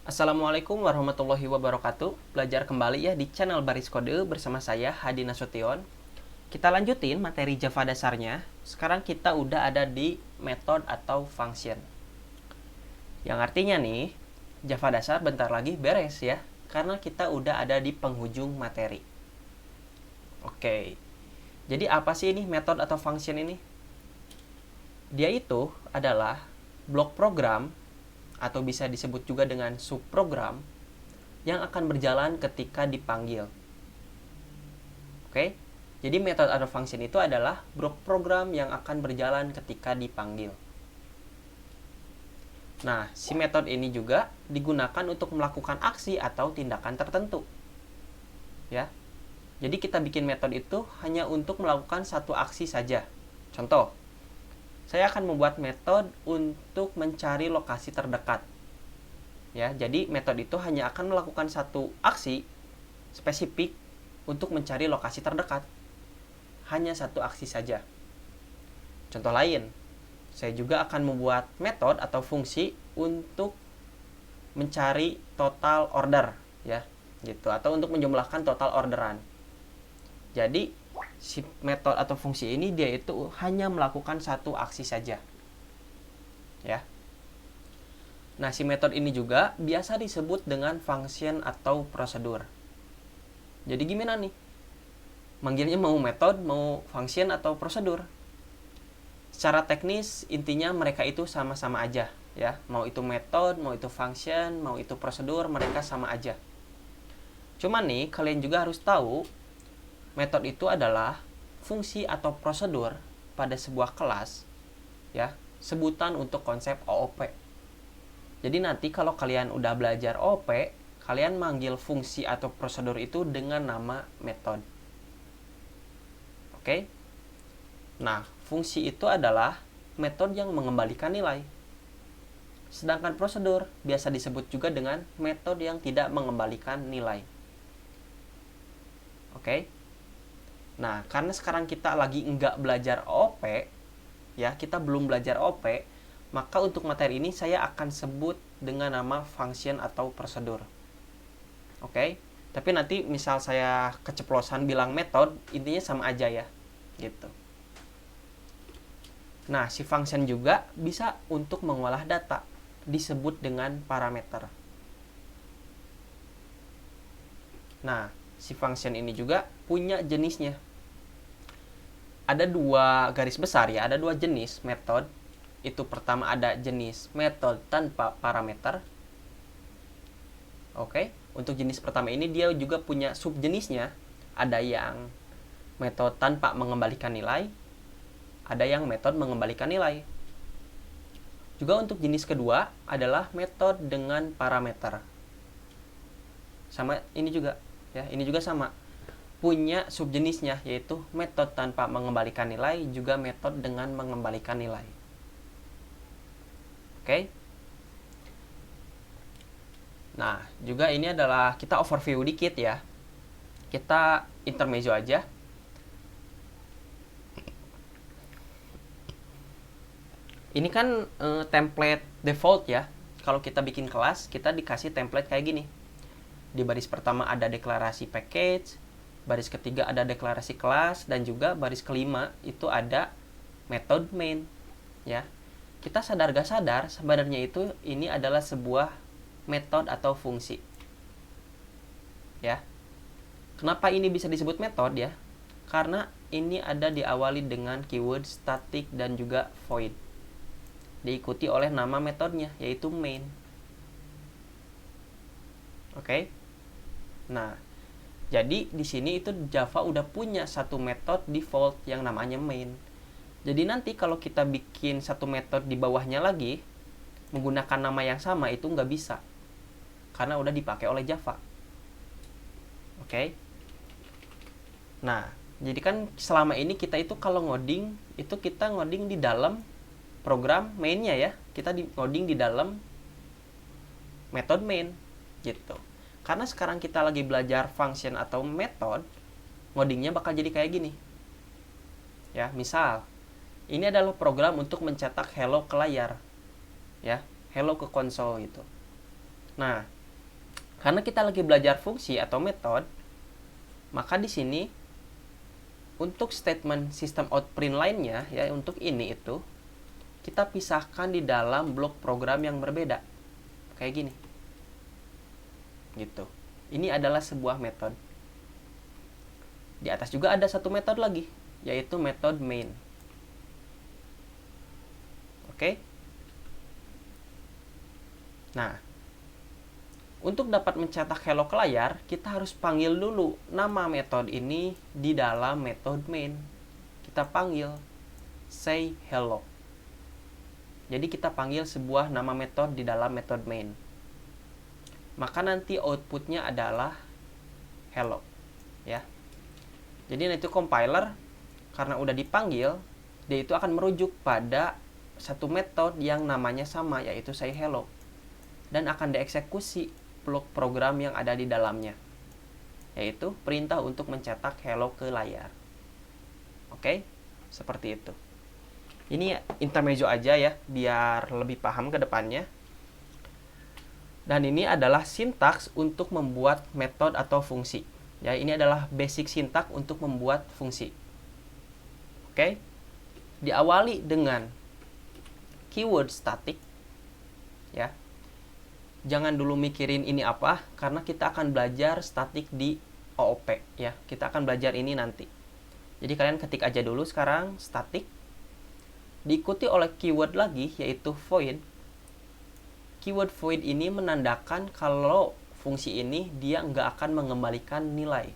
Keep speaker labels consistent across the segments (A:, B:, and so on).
A: Assalamualaikum warahmatullahi wabarakatuh. Belajar kembali ya di channel Baris Kode bersama saya Hadi Nasution. Kita lanjutin materi Java dasarnya. Sekarang kita udah ada di method atau function. Yang artinya nih, Java dasar bentar lagi beres ya, karena kita udah ada di penghujung materi. Oke. Jadi apa sih ini method atau function ini? Dia itu adalah blok program atau bisa disebut juga dengan subprogram yang akan berjalan ketika dipanggil. Oke? Jadi method atau function itu adalah blok program yang akan berjalan ketika dipanggil. Nah, si method ini juga digunakan untuk melakukan aksi atau tindakan tertentu. Ya. Jadi kita bikin metode itu hanya untuk melakukan satu aksi saja. Contoh, saya akan membuat metode untuk mencari lokasi terdekat. Ya, jadi metode itu hanya akan melakukan satu aksi spesifik untuk mencari lokasi terdekat. Hanya satu aksi saja. Contoh lain, saya juga akan membuat metode atau fungsi untuk mencari total order, ya, gitu, atau untuk menjumlahkan total orderan. Jadi si metode atau fungsi ini dia itu hanya melakukan satu aksi saja. Ya. Nah, si metode ini juga biasa disebut dengan function atau prosedur. Jadi gimana nih? Manggilnya mau metode, mau function atau prosedur? Secara teknis intinya mereka itu sama-sama aja, ya. Mau itu metode, mau itu function, mau itu prosedur, mereka sama aja. Cuman nih, kalian juga harus tahu metode itu adalah fungsi atau prosedur pada sebuah kelas, ya, sebutan untuk konsep OOP. Jadi nanti kalau kalian udah belajar OOP, kalian manggil fungsi atau prosedur itu dengan nama metode. Oke? Nah, fungsi itu adalah metode yang mengembalikan nilai. Sedangkan prosedur biasa disebut juga dengan metode yang tidak mengembalikan nilai. Oke? Nah, karena sekarang kita lagi nggak belajar OOP, ya, kita belum belajar OOP, maka untuk materi ini saya akan sebut dengan nama function atau prosedur. Oke? Tapi nanti misal saya keceplosan bilang metode, intinya sama aja ya, gitu. Nah, si function juga bisa untuk mengolah data, disebut dengan parameter. Nah, si function ini juga punya jenisnya. Ada dua garis besar ya, ada dua jenis metode. Itu pertama ada jenis metode tanpa parameter. Oke, untuk jenis pertama ini dia juga punya subjenisnya. Ada yang metode tanpa mengembalikan nilai, ada yang metode mengembalikan nilai. Juga untuk jenis kedua adalah metode dengan parameter. Sama ini juga, ya, ini juga sama. Punya subjenisnya, yaitu metode tanpa mengembalikan nilai, juga metode dengan mengembalikan nilai. Oke. Nah, juga ini adalah kita overview dikit ya. Kita intermezzo aja. Ini kan template default ya. Kalau kita bikin kelas, kita dikasih template kayak gini. Di baris pertama ada deklarasi package, baris ketiga ada deklarasi kelas, dan juga baris kelima itu ada method main, ya. Kita sadar gak sadar sebenarnya itu ini adalah sebuah metode atau fungsi, ya. Kenapa ini bisa disebut metode ya? Karena ini ada diawali dengan keyword static dan juga void, diikuti oleh nama metodenya yaitu main. Oke. Nah, jadi di sini itu Java udah punya satu metode default yang namanya main. Jadi nanti kalau kita bikin satu metode di bawahnya lagi menggunakan nama yang sama itu nggak bisa, karena udah dipakai oleh Java. Oke. Nah, jadi kan selama ini kita itu kalau ngoding itu kita ngoding di dalam program mainnya ya. Kita ngoding di dalam metode main gitu. Karena sekarang kita lagi belajar function atau method, ngodingnya bakal jadi kayak gini. Ya, misal ini adalah program untuk mencetak hello ke layar. Ya, hello ke konsol gitu. Nah, karena kita lagi belajar fungsi atau metode, maka di sini untuk statement system out print lainnya ya, untuk ini itu kita pisahkan di dalam blok program yang berbeda. Kayak gini. Gitu. Ini adalah sebuah metode. Di atas juga ada satu metode lagi, yaitu metode main. Oke? Nah, untuk dapat mencetak hello ke layar, kita harus panggil dulu nama metode ini di dalam metode main. Kita panggil say hello. Jadi kita panggil sebuah nama metode di dalam metode main. Maka nanti outputnya adalah hello. Ya. Jadi nanti compiler karena udah dipanggil, dia itu akan merujuk pada satu metode yang namanya sama, yaitu say hello. Dan akan dieksekusi blok program yang ada di dalamnya, yaitu perintah untuk mencetak hello ke layar. Oke, seperti itu. Ini intermezzo aja ya, biar lebih paham ke depannya. Dan ini adalah sintaks untuk membuat metode atau fungsi. Ya, ini adalah basic syntax untuk membuat fungsi. Oke, diawali dengan keyword static. Ya, jangan dulu mikirin ini apa, karena kita akan belajar static di OOP ya. Kita akan belajar ini nanti. Jadi kalian ketik aja dulu sekarang static, diikuti oleh keyword lagi yaitu void. Keyword void ini menandakan kalau fungsi ini dia nggak akan mengembalikan nilai.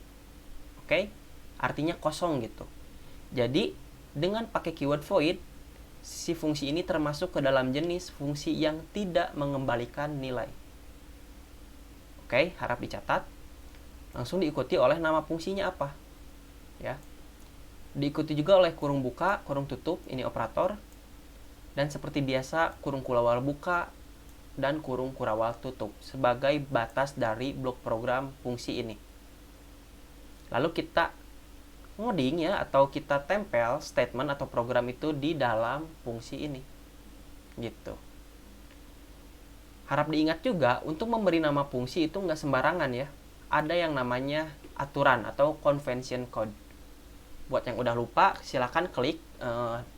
A: Oke? Artinya kosong gitu. Jadi dengan pakai keyword void, si fungsi ini termasuk ke dalam jenis fungsi yang tidak mengembalikan nilai. Oke, harap dicatat. Langsung diikuti oleh nama fungsinya apa. Ya. Diikuti juga oleh kurung buka, kurung tutup, ini operator. Dan seperti biasa, kurung kurawal buka dan kurung kurawal tutup sebagai batas dari blok program fungsi ini. Lalu kita ngoding ya, atau kita tempel statement atau program itu di dalam fungsi ini. Gitu. Harap diingat juga, untuk memberi nama fungsi itu nggak sembarangan ya. Ada yang namanya aturan atau convention code. Buat yang udah lupa, silakan klik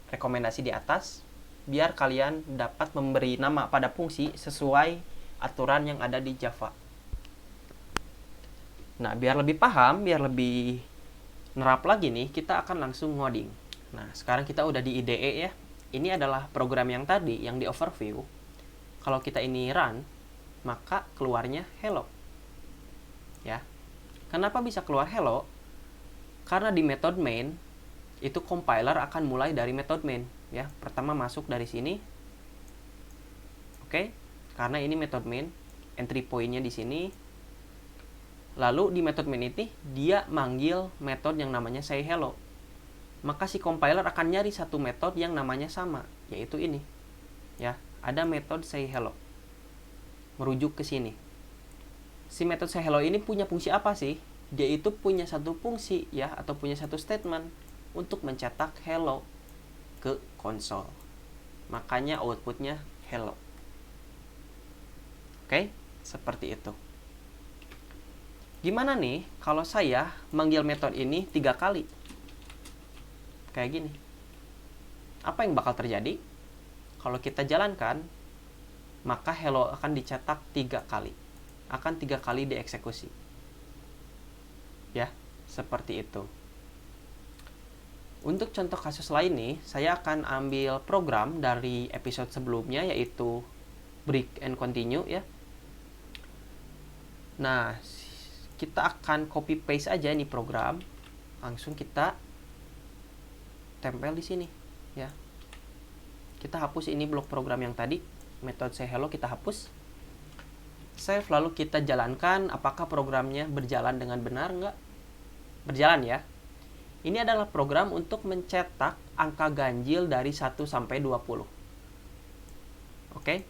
A: rekomendasi di atas, biar kalian dapat memberi nama pada fungsi sesuai aturan yang ada di Java. Nah, biar lebih paham, biar lebih nerap lagi nih, kita akan langsung ngoding. Nah, sekarang kita udah di IDE ya. Ini adalah program yang tadi, yang di overview. Kalau kita ini run, maka keluarnya hello. Ya. Kenapa bisa keluar hello? Karena di method main, itu compiler akan mulai dari method main. Ya, pertama masuk dari sini. Oke, karena ini method main, entry point-nya di sini. Lalu di method main ini dia manggil metode yang namanya say hello. Maka si compiler akan nyari satu metode yang namanya sama, yaitu ini. Ya, ada metode say hello. Merujuk ke sini. Si metode say hello ini punya fungsi apa sih? Dia itu punya satu fungsi ya, atau punya satu statement untuk mencetak hello ke konsol. Makanya outputnya hello. Oke, seperti itu. Gimana nih kalau saya manggil metode ini 3 kali? Kayak gini. Apa yang bakal terjadi? Kalau kita jalankan, maka hello akan dicetak 3 kali. Akan 3 kali dieksekusi. Ya, seperti itu. Untuk contoh kasus lain nih, saya akan ambil program dari episode sebelumnya, yaitu break and continue ya. Nah, kita akan copy paste aja nih program, langsung kita tempel di sini ya. Kita hapus ini blok program yang tadi, metode say hello kita hapus, save, lalu kita jalankan. Apakah programnya berjalan dengan benar? Enggak berjalan ya. Ini adalah program untuk mencetak angka ganjil dari 1 sampai 20. Oke.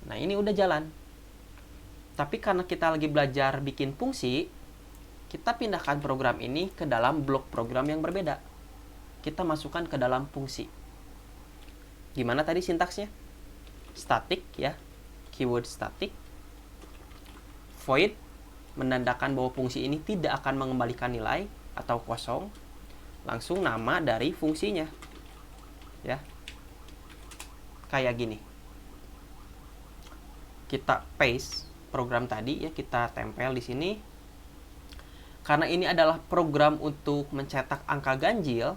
A: Nah, ini udah jalan. Tapi karena kita lagi belajar bikin fungsi, kita pindahkan program ini ke dalam blok program yang berbeda. Kita masukkan ke dalam fungsi. Gimana tadi sintaksnya? Static ya, keyword static. void menandakan bahwa fungsi ini tidak akan mengembalikan nilai atau kosong, langsung nama dari fungsinya. Ya. Kayak gini. Kita paste program tadi ya, kita tempel di sini. Karena ini adalah program untuk mencetak angka ganjil,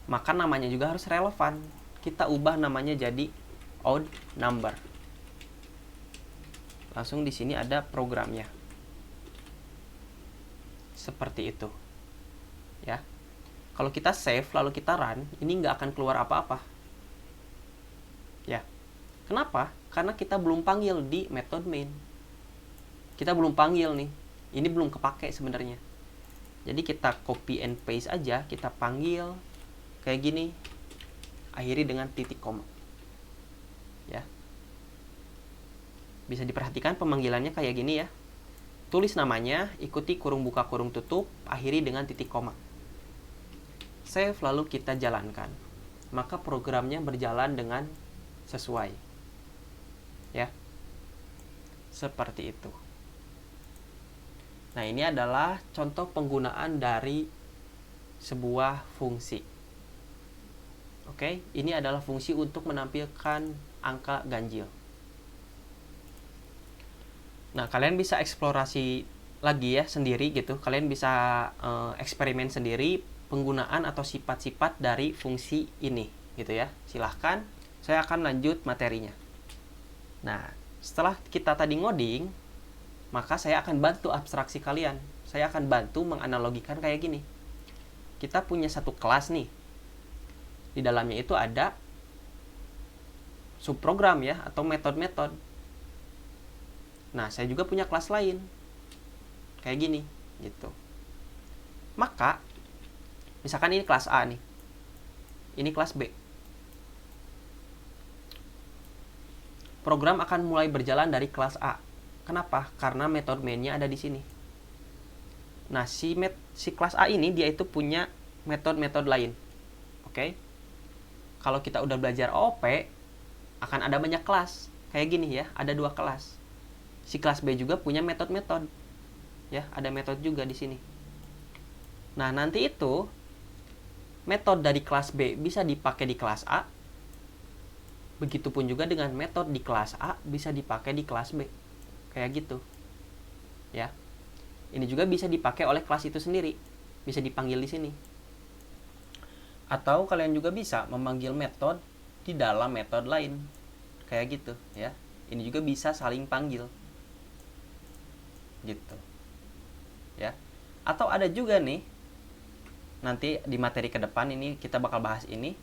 A: maka namanya juga harus relevan. Kita ubah namanya jadi odd number. Langsung di sini ada programnya. Seperti itu. Ya. Kalau kita save lalu kita run, ini nggak akan keluar apa-apa. Ya. Kenapa? Karena kita belum panggil di method main. Kita belum panggil nih. Ini belum kepake sebenarnya. Jadi kita copy and paste aja, kita panggil kayak gini, akhiri dengan titik koma. Ya. Bisa diperhatikan pemanggilannya kayak gini ya. Tulis namanya, ikuti kurung buka kurung tutup, akhiri dengan titik koma. Save lalu kita jalankan. Maka programnya berjalan dengan sesuai. Ya. Seperti itu. Nah, ini adalah contoh penggunaan dari sebuah fungsi. Oke, ini adalah fungsi untuk menampilkan angka ganjil. Nah, kalian bisa eksplorasi lagi ya sendiri gitu. Kalian bisa eksperimen sendiri penggunaan atau sifat-sifat dari fungsi ini gitu ya. Silahkan, saya akan lanjut materinya. Nah, setelah kita tadi ngoding, maka saya akan bantu abstraksi kalian. Saya akan bantu menganalogikan kayak gini. Kita punya satu kelas nih. Di dalamnya itu ada subprogram ya, atau metode-metode. Nah, saya juga punya kelas lain. Kayak gini, gitu. Maka, misalkan ini kelas A nih. Ini kelas B. Program akan mulai berjalan dari kelas A. Kenapa? Karena metode mainnya ada di sini. Nah, si kelas A ini dia itu punya metode-metode lain. Oke? Kalau kita udah belajar OOP, akan ada banyak kelas. Kayak gini ya, ada 2 kelas. Si kelas B juga punya metode-metode. Ya, ada metode juga di sini. Nah, nanti itu metode dari kelas B bisa dipakai di kelas A. Begitupun juga dengan metode di kelas A bisa dipakai di kelas B. Kayak gitu. Ya. Ini juga bisa dipakai oleh kelas itu sendiri. Bisa dipanggil di sini. Atau kalian juga bisa memanggil metode di dalam metode lain. Kayak gitu, ya. Ini juga bisa saling panggil. Gitu. Ya. Atau ada juga nih, nanti di materi ke depan ini kita bakal bahas ini.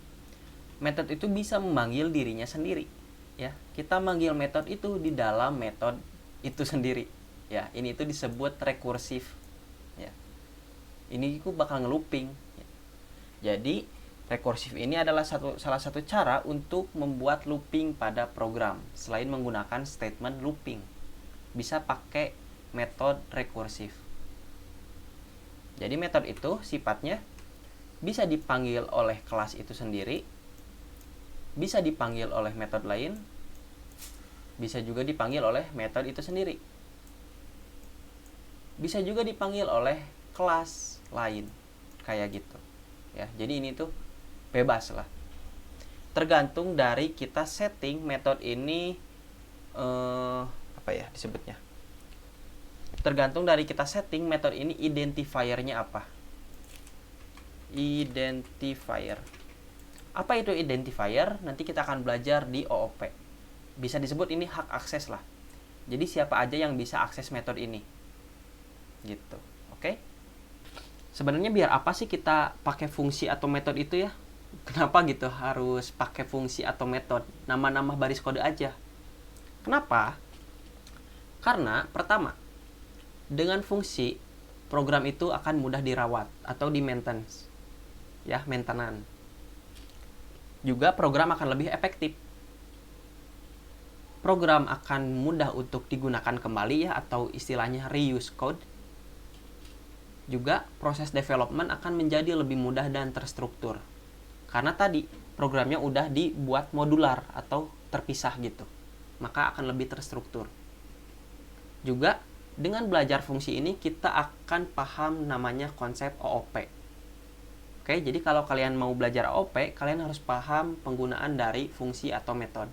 A: Metode itu bisa memanggil dirinya sendiri. Ya. Kita manggil metode itu di dalam metode itu sendiri. Ya, ini itu disebut rekursif. Ya. Ini itu bakal ngelooping. Ya. Jadi, rekursif ini adalah salah satu cara untuk membuat looping pada program selain menggunakan statement looping. Bisa pakai metode rekursif. Jadi metode itu sifatnya bisa dipanggil oleh kelas itu sendiri, bisa dipanggil oleh metode lain, bisa juga dipanggil oleh metode itu sendiri. Bisa juga dipanggil oleh kelas lain. Kayak gitu. Ya, jadi ini tuh bebas lah. Tergantung dari kita setting metode ini apa ya disebutnya. Tergantung dari kita setting metode ini identifier-nya apa. Identifier. Apa itu identifier? Nanti kita akan belajar di OOP. Bisa disebut ini hak akses lah. Jadi siapa aja yang bisa akses metode ini. Gitu. Oke? Sebenarnya biar apa sih kita pakai fungsi atau metode itu ya? Kenapa gitu harus pakai fungsi atau metode? Nama-nama baris kode aja. Kenapa? Karena pertama, dengan fungsi program itu akan mudah dirawat atau di maintenance. Ya, maintenance. Juga program akan lebih efektif. Program akan mudah untuk digunakan kembali ya, atau istilahnya reuse code. Juga proses development akan menjadi lebih mudah dan terstruktur. Karena tadi programnya udah dibuat modular atau terpisah gitu. Maka akan lebih terstruktur. Juga Dengan belajar fungsi ini kita akan paham namanya konsep OOP. Oke, jadi kalau kalian mau belajar OOP, kalian harus paham penggunaan dari fungsi atau metode.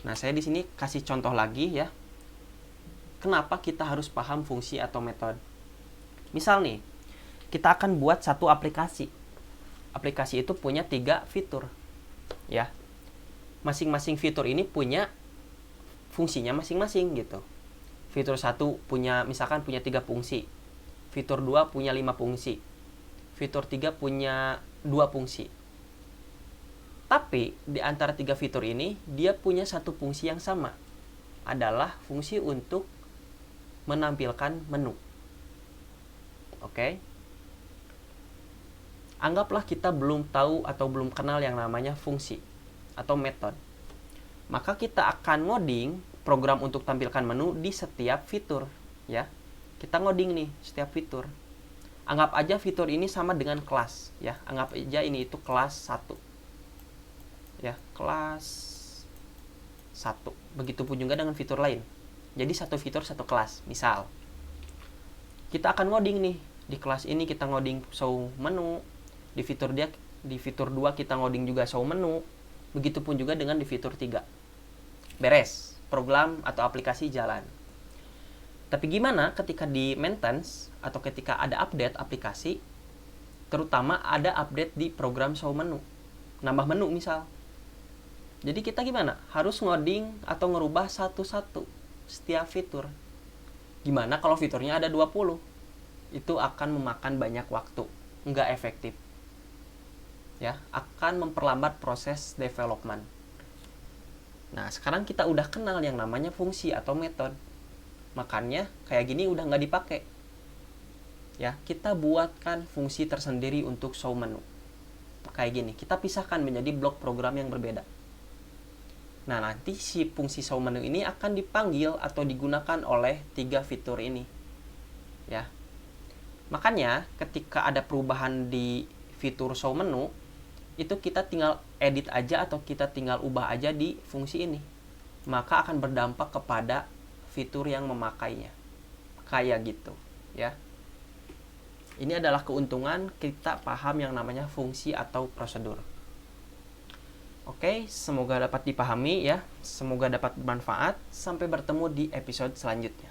A: Nah, saya di sini kasih contoh lagi ya. Kenapa kita harus paham fungsi atau metode? Misal nih, kita akan buat satu aplikasi. Aplikasi itu punya 3 fitur. Ya. Masing-masing fitur ini punya fungsinya masing-masing gitu. Fitur 1 misalkan punya 3 fungsi. Fitur 2 punya 5 fungsi. Fitur 3 punya 2 fungsi. Tapi di antara 3 fitur ini dia punya satu fungsi yang sama. Adalah fungsi untuk menampilkan menu. Oke. Anggaplah kita belum tahu atau belum kenal yang namanya fungsi atau metode. Maka kita akan ngoding program untuk tampilkan menu di setiap fitur, ya. Kita ngoding nih setiap fitur. Anggap aja fitur ini sama dengan kelas, ya. Anggap aja ini itu kelas 1. Ya, kelas 1. Begitupun juga dengan fitur lain. Jadi satu fitur satu kelas. Misal, kita akan ngoding nih. Di kelas ini kita ngoding show menu. Di fitur 2 kita ngoding juga show menu. Begitupun juga dengan di fitur 3. Beres, program atau aplikasi jalan. Tapi gimana ketika di maintenance atau ketika ada update aplikasi, terutama ada update di program show menu, nambah menu misal. Jadi kita gimana? Harus ngoding atau ngerubah satu-satu setiap fitur. Gimana kalau fiturnya ada 20? Itu akan memakan banyak waktu, nggak efektif. Ya, akan memperlambat proses development. Nah, sekarang kita udah kenal yang namanya fungsi atau metode. Makanya kayak gini udah nggak dipakai. Ya, kita buatkan fungsi tersendiri untuk show menu. Kayak gini, kita pisahkan menjadi blok program yang berbeda. Nah, nanti si fungsi show menu ini akan dipanggil atau digunakan oleh 3 fitur ini. Ya. Makanya ketika ada perubahan di fitur show menu, itu kita tinggal edit aja atau kita tinggal ubah aja di fungsi ini. Maka akan berdampak kepada fitur yang memakainya. Kayak gitu, ya. Ini adalah keuntungan kita paham yang namanya fungsi atau prosedur. Oke, semoga dapat dipahami ya. Semoga dapat bermanfaat. Sampai bertemu di episode selanjutnya.